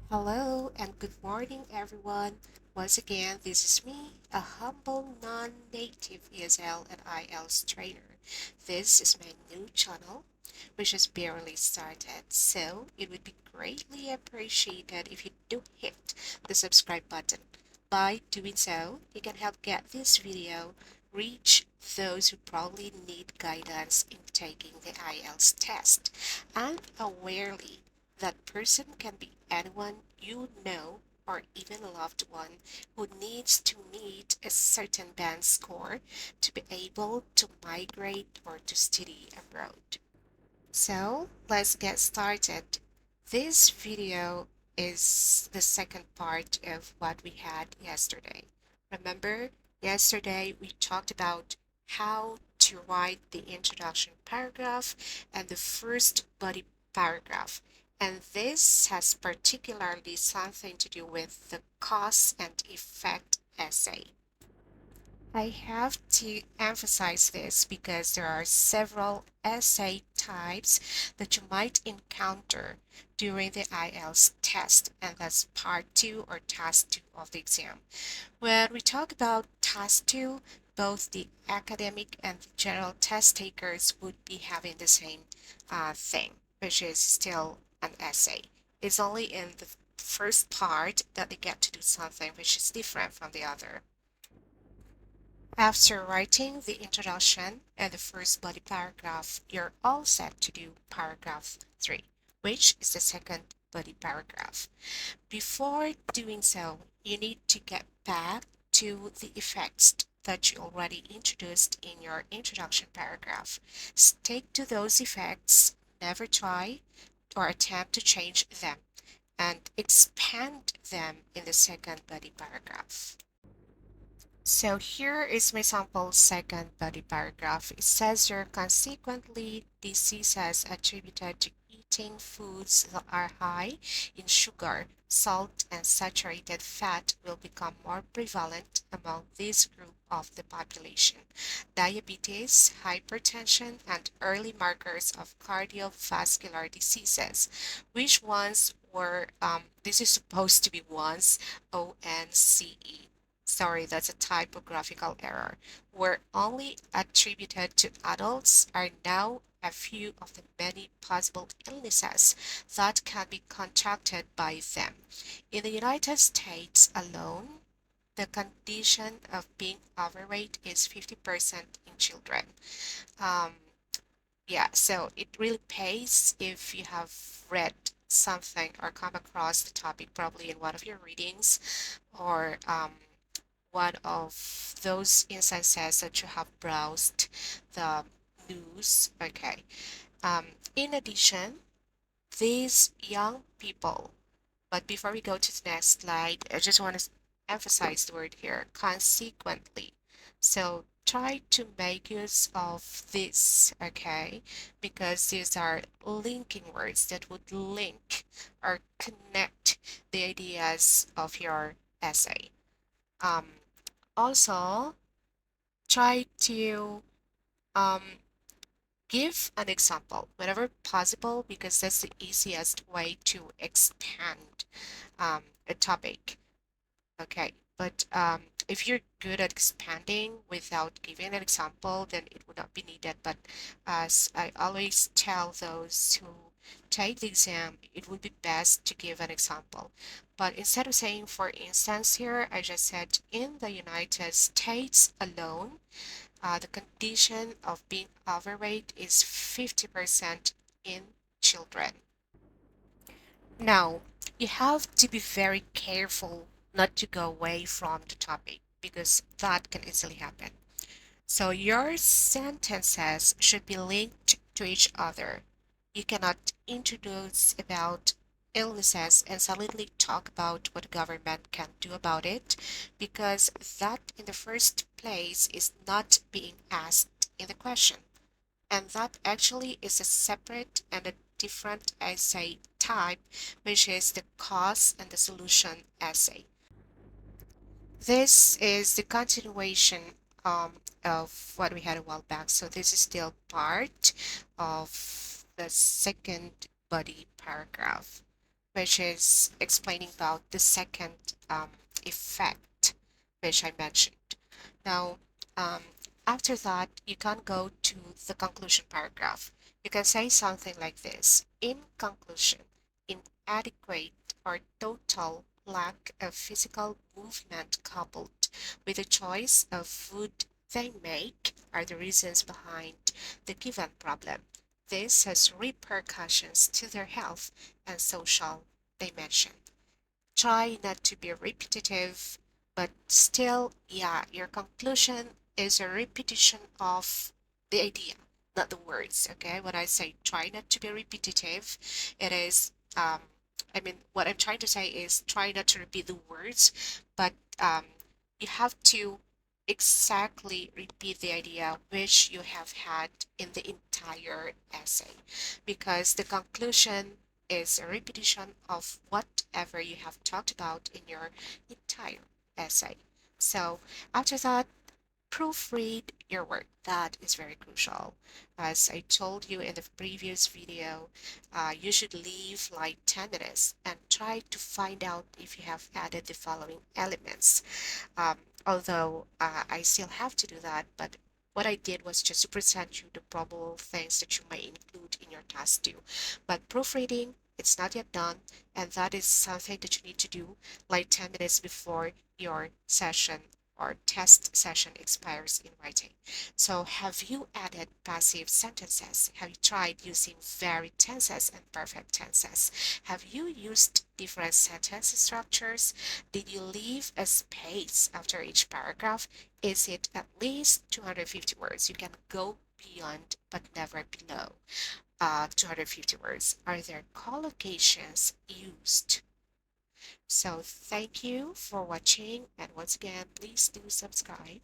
Hello and good morning, everyone. Once again, this is me, a humble non-native ESL and IELTS trainer. This is my new channel, which has barely started, so it would be greatly appreciated if you do hit the subscribe button. By doing so, you can help get this video reach those who probably need guidance in taking the IELTS test and awarely that person can be anyone you know or even a loved one who needs to meet a certain band score to be able to migrate or to study abroad. So let's get started. This video is the second part of what we had yesterday. Remember, yesterday we talked about how to write the introduction paragraph and the first body paragraph. And this has particularly something to do with the cause and effect essay. I have to emphasize this because there are several essay types that you might encounter during the IELTS test, and that's part two or task two of the exam. When we talk about task two, both the academic and the general test takers would be having the same thing, which is still an essay. It's only in the first part that they get to do something which is different from the other. After writing the introduction and the first body paragraph, you're all set to do paragraph 3, which is the second body paragraph. Before doing so, you need to get back to the effects that you already introduced in your introduction paragraph. Stick to those effects, never try or attempt to change them, and expand them in the second body paragraph. So here is my sample second body paragraph. It says here, consequently, diseases attributed to eating foods that are high in sugar, salt, and saturated fat will become more prevalent among this group of the population. Diabetes, hypertension, and early markers of cardiovascular diseases, which ones were, this is supposed to be once ONCE. Sorry, that's a typographical error, were only attributed to adults are now a few of the many possible illnesses that can be contracted by them. In the United States alone, the condition of being overweight is 50% in children. Um, yeah, so it really pays if you have read something or come across the topic probably in one of your readings or one of those instances that you have browsed the news. Okay. In addition, these young people, but before we go to the next slide, I just want to emphasize the word here, consequently. So try to make use of this, okay? Because these are linking words that would link or connect the ideas of your essay. Um, Also, try to um, give an example whenever possible because that's the easiest way to expand a topic. Okay, but if you're good at expanding without giving an example, then it would not be needed. But as I always tell those who take the exam, it would be best to give an example. But instead of saying, for instance, here, I just said, in the United States alone, the condition of being overweight is 50% in children. Now, you have to be very careful not to go away from the topic because that can easily happen. So your sentences should be linked to each other. You cannot introduce about illnesses and suddenly talk about what the government can do about it because that in the first place is not being asked in the question. And that actually is a separate and a different essay type, which is the cause and the solution essay. This is the continuation of what we had a while back. So this is still part of the second body paragraph, which is explaining about the second effect, which I mentioned. Now, um, after that, you can go to the conclusion paragraph. You can say something like this. In conclusion, inadequate or total lack of physical movement coupled with the choice of food they make are the reasons behind the given problem. This has repercussions to their health and social dimension. Try not to be repetitive, but still, yeah, your conclusion is a repetition of the idea, not the words. Okay, when I say try not to be repetitive, it is, what I'm trying to say is try not to repeat the words, but um, you have to exactly repeat the idea which you have had in the entire essay, because the conclusion is a repetition of whatever you have talked about in your entire essay. So after that, proofread your work. That is very crucial. As I told you in the previous video, you should leave like 10 minutes and try to find out if you have added the following elements. Um, although I still have to do that, but what I did was just to present you the probable things that you may include in your task too. But proofreading, it's not yet done, and that is something that you need to do like 10 minutes before your session or test session expires in writing. So have you added passive sentences? Have you tried using varied tenses and perfect tenses? Have you used different sentence structures? Did you leave a space after each paragraph? Is it at least 250 words? You can go beyond but never below 250 words. Are there collocations used? So thank you for watching, and once again, please do subscribe.